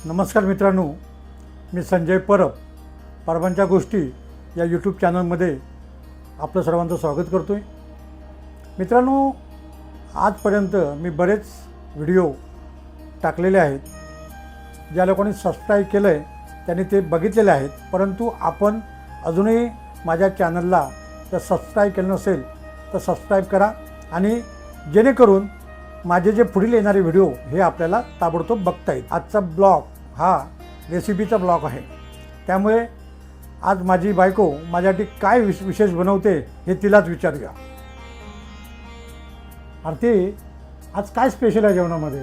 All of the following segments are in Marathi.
नमस्कार मित्रांनो, मी संजय परब परबांच्या गोष्टी या यूट्यूब चॅनलमध्ये आपलं सर्वांचं स्वागत करतो आहे. मित्रांनो, आजपर्यंत मी बरेच व्हिडिओ टाकलेले आहेत. ज्या लोकांनी सबस्क्राईब केलं आहे त्यांनी ते बघितलेले आहेत, परंतु आपण अजूनही माझ्या चॅनलला जर सबस्क्राईब केलं नसेल तर सबस्क्राईब करा आणि जेणेकरून माझे जे पुढील येणारे व्हिडिओ हे आपल्याला ताबडतोब बघता येईल. आजचा ब्लॉग हा रेसिपीचा ब्लॉग आहे, त्यामुळे आज माझी बायको माझ्यासाठी काय विशेष बनवते हे तिलाच विचारूया. आरती, आज काय स्पेशल आहे जेवणामध्ये?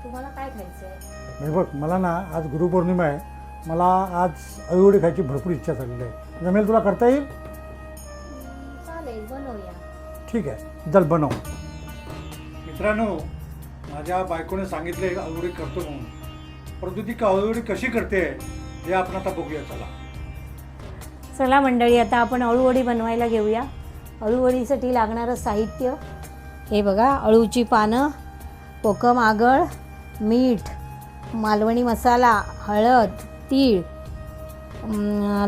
तुम्हाला काय खायचं? मी बघ, मला ना आज गुरुपौर्णिमा आहे, मला आज अळूवडी खायची भरपूर इच्छा झालेली आहे. जमेल तुला? करता येईल? चालेल, बनवूया. ठीक आहे, चल बनव. मित्रांनो, माझ्या बायकोने सांगितले अळूवडी करतो म्हणून, परंतु ती अळूवडी कशी करते हे आपण आता बघूया. चला मंडळी, आता आपण अळूवडी बनवायला घेऊया. अळूवडीसाठी लागणारं साहित्य हे बघा: अळूची पानं, कोकम आगळ, मीठ, मालवणी मसाला, हळद, तीळ,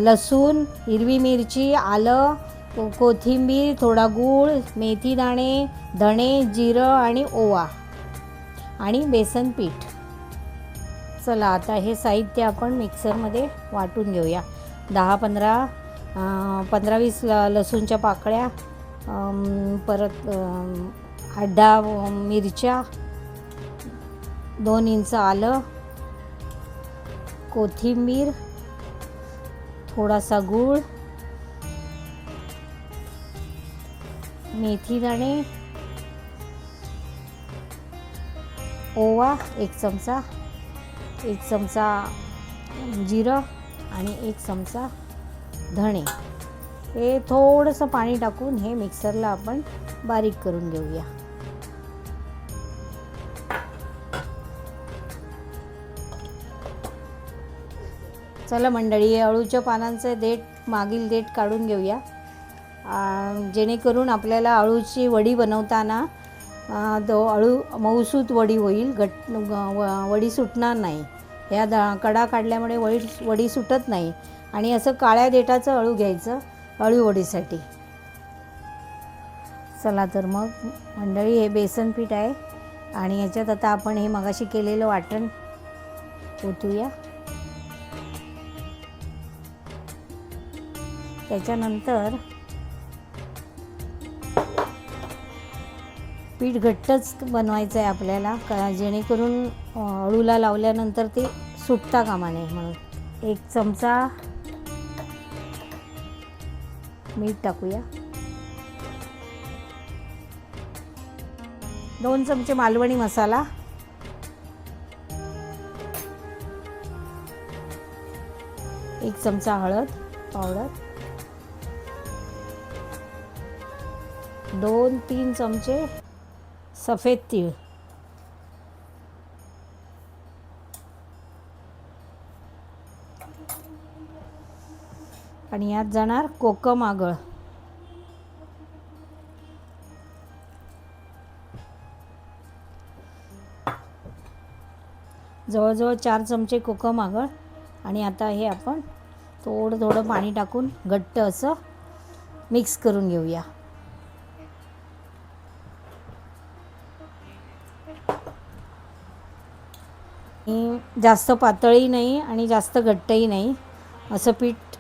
लसूण, हिरवी मिरची, आलं, कोथिंबीर, थोडा गूळ, मेथी दाणे, धणे, जिरं आणि ओवा आणि बेसन पीठ. चला आता हे साहित्य आपण मिक्सरमध्ये वाटून घेऊया. 15-20 लसूणच्या पाकळ्या, परत 8-10 मिरच्या, 2 इंच आलं, कोथिंबीर, थोडासा गूळ, मेथी दाणे, ओवा 1 चमचा, 1 चमचा जिरं आणि 1 चमचा धणे. हे थोडंसं पाणी टाकून हे मिक्सरला आपण बारीक करून घेऊया. चला मंडळी, अळूच्या पानांचे मागील देठ काढून घेऊया, जेणेकरून आपल्याला अळूची वडी बनवताना तो अळू मऊसूत वडी होईल, वडी सुटणार नाही. ह्या कडा काढल्यामुळे वडी सुटत नाही. आणि असं काळ्या देठाचं अळू घ्यायचं अळू वडीसाठी. चला तर मग मंडळी, हे बेसन पीठ आहे आणि ह्याच्यात आता आपण हे मगाशी केलेलं वाटण ओतूया. त्याच्यानंतर पीठ घट्टच बनवायचं आहे आपल्याला, जेणेकरून अळूला लावल्यानंतर ते सुटता कामा नये म्हणून. 1 चमचा मीठ टाकूया, 2 चमचे मालवणी मसाला, 1 चमचा हळद पावडर, 2-3 चमचे सफेद तीळ, आणि यात जाणार कोकम आगळ. जवळजवळ 4 चमचे कोकम आगळ. आणि आता हे आपण थोडं पाणी टाकून घट्ट असं मिक्स करून घेऊया. जास्त पातळही नाही आणि जास्त घट्टही नाही असं पीठ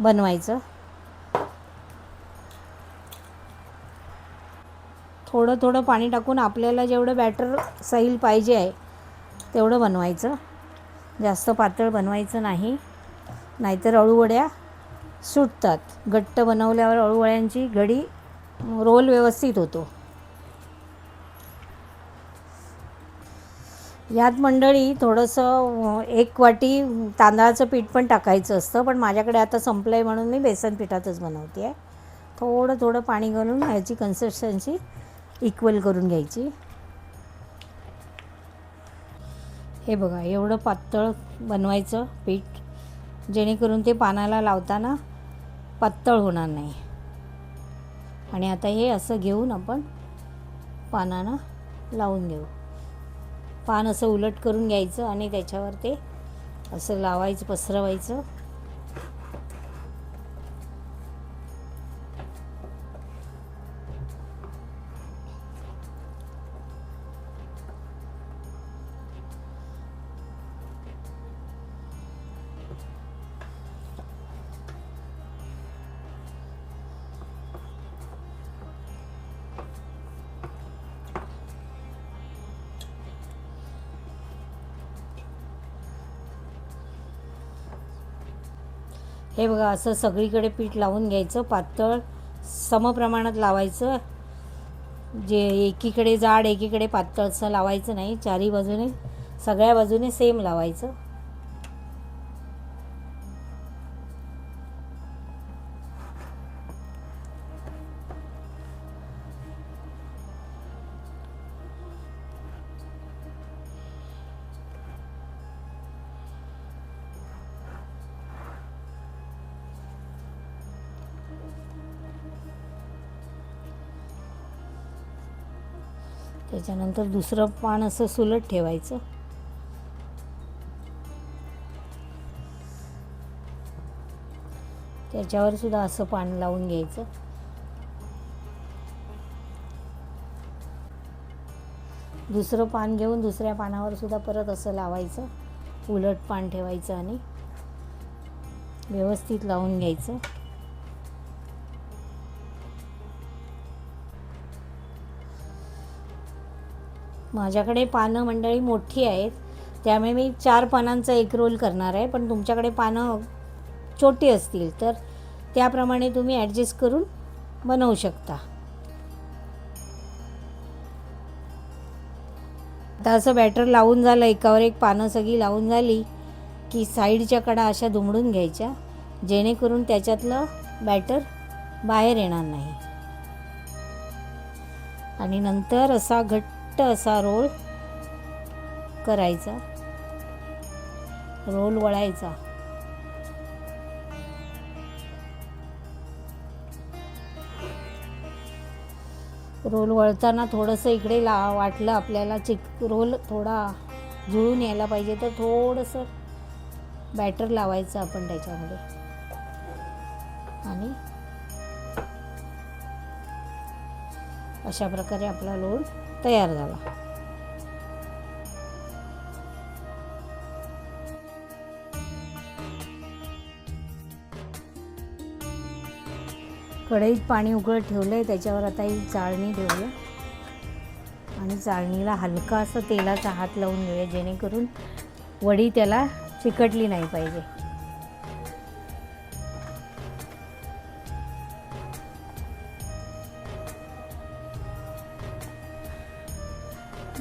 बनवायचं. थोडं पाणी टाकून आपल्याला जेवढं बॅटर सैल पाहिजे आहे तेवढं बनवायचं. जास्त पातळ बनवायचं नाही, नाहीतर अळूवड्या सुटतात. घट्ट बनवल्यावर अळूवड्यांची घडी रोल व्यवस्थित होतो. यात मंडळी थोडंसं 1 वाटी तांदळाचं पीठ पण टाकायचं असतं, पण माझ्याकडे आता संपलं आहे म्हणून मी बेसन पिठातच बनवते आहे. थोडं पाणी घालून ह्याची कन्सिस्टन्सी इक्वल करून घ्यायची. हे बघा, एवढं पातळ बनवायचं पीठ, जेणेकरून ते पानाला लावताना पातळ होणार नाही. आणि आता हे असं घेऊन आपण पानांना लावून घेऊ. पान असं उलट करून घ्यायचं आणि त्याच्यावर ते असं लावायचं, पसरवायचं. हे बघा, असं सगळीकडे पीठ लावून घ्यायचं, पातळ समप्रमाणात लावायचं. जे एकीकडे जाड एकीकडे पातळ असं लावायचं नाही, चारी बाजूने सगळ्या बाजूने सेम लावायचं. त्याच्यानंतर दुसरं पान असं सुलट ठेवायचं. त्याच्यावर सुद्धा असं पान लावून घ्यायचं. दुसरं पान घेऊन दुसऱ्या पानावर सुद्धा परत असं लावायचं, उलट पान ठेवायचं आणि व्यवस्थित लावून घ्यायचं. माझ्याकडे पानं मंडळी मोठी आहेत, त्यामुळे मी 4 पानांचा एक रोल करणार आहे. पण तुमच्याकडे पानं छोटी असतील तर त्याप्रमाणे तुम्ही ॲडजस्ट करून बनवू शकता. आता असं बॅटर लावून झालं, एकावर एक पानं सगळी लावून झाली की साईडच्या कडा अशा दुमडून घ्यायच्या, जेणेकरून त्याच्यातलं बॅटर बाहेर येणार नाही. आणि नंतर असा घट्ट असा रोल करायचा, रोल वळायचा. रोल वळताना थोडंसं इकडे वाटलं आपल्याला रोल थोडा जुळून यायला पाहिजे, तर थोडंसं बॅटर लावायचं आपण त्याच्यामध्ये. आणि अशा प्रकारे आपला रोल तयार झाला. कढईत पाणी उकळत ठेवलं आहे, त्याच्यावर आता ही चाळणी ठेवूया आणि चाळणीला हलका असं तेलाचा हात लावून घेऊया, जेणेकरून वडी त्याला चिकटली नाही पाहिजे.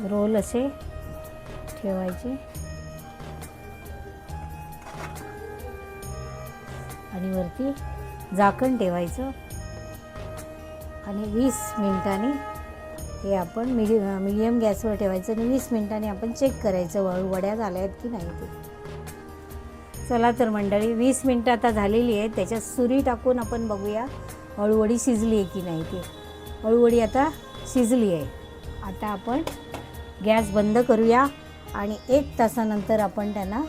रोल असे ठेवायचे आणि वरती झाकण ठेवायचं आणि 20 मिनिटांनी हे आपण मीडियम गॅसवर ठेवायचं आणि 20 मिनिटांनी आपण चेक करायचं वड्या झाल्या आहेत की नाही ते. चला तर मंडळी, 20 मिनिटं आता झालेली आहेत. त्याच्यात सुरी टाकून आपण बघूया अळूवडी शिजली आहे की नाही ते. अळूवडी आता शिजली आहे. आता आपण गॅस बंद करूया आणि 1 तासानंतर आपण त्यांना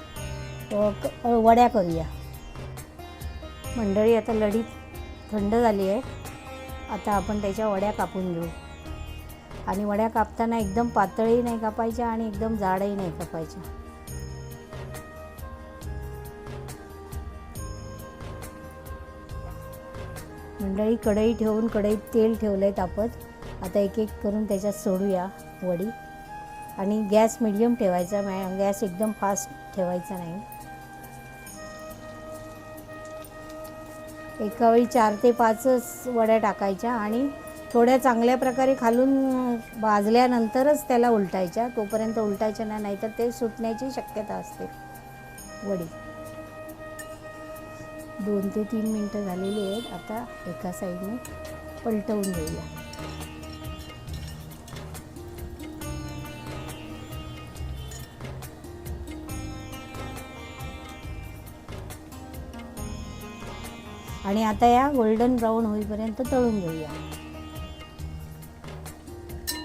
वड्या करूया. मंडळी, आता लढी थंड झाली आहे. आता आपण त्याच्या वड्या कापून घेऊ. आणि वड्या कापताना एकदम पातळही नाही कापायच्या आणि एकदम जाडही नाही कापायच्या. मंडळी, कढई ठेवून कढईत तेल ठेवलं आहे तापत. आता एक एक करून त्याच्यात सोडूया वडी. आणि गॅस मिडियम ठेवायचा, गॅस एकदम फास्ट ठेवायचा नाही. एका वेळी 4 ते 5च वड्या टाकायच्या आणि थोड्या चांगल्या प्रकारे खालून भाजल्यानंतरच त्याला उलटायच्या. तोपर्यंत उलटायच्या नाही, नाहीतर ते सुटण्याची शक्यता असते वडी. 2 ते 3 मिनटं झालेली आहेत. आता एका साईडने पलटवून घेऊया. आणि आता या गोल्डन ब्राऊन होईपर्यंत तळून घेऊया.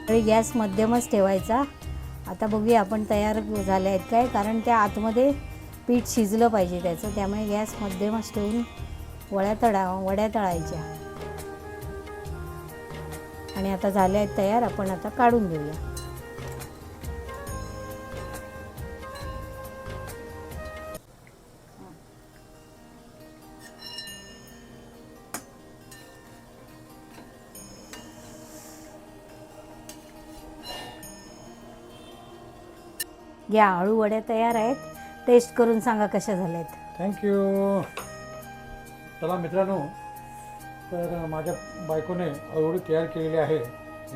आणि गॅस मध्यमच ठेवायचा. आता आता बघूया आपण तयार झाले आहेत काय, कारण त्या आतमध्ये पीठ शिजलं पाहिजे त्याचं, त्यामुळे गॅस मध्यमच ठेवून वड्या तळायच्या. आणि आता झाल्या आहेत तयार, आपण आता काढून घेऊया. घ्या, अळू वड्या तयार आहेत. टेस्ट करून सांगा कशा झाल्या आहेत. थँक्यू. चला मित्रांनो, तर माझ्या बायकोने अळूवडी तयार केलेली आहे.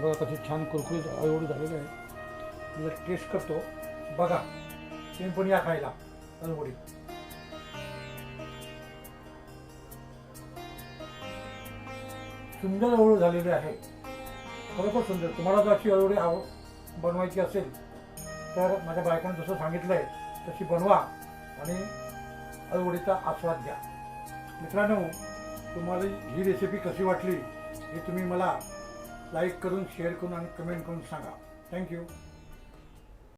बघा कशी छान कुरकुरीत अळूवडी झालेली आहे. मी टेस्ट करतो. बघा, तुम्ही पण या खायला अळूवडी. सुंदर अळूवडी झालेली आहे, खरोखर सुंदर. तुम्हाला जर अशी अळूवडी बनवायची असेल तर माझ्या बायकोने जसं सांगितलं आहे तशी बनवा आणि अळूवडीचा आस्वाद घ्या. मित्रांनो, तुम्हाला ही रेसिपी कशी वाटली हे तुम्ही मला लाईक करून, शेअर करून आणि कमेंट करून सांगा. थँक्यू.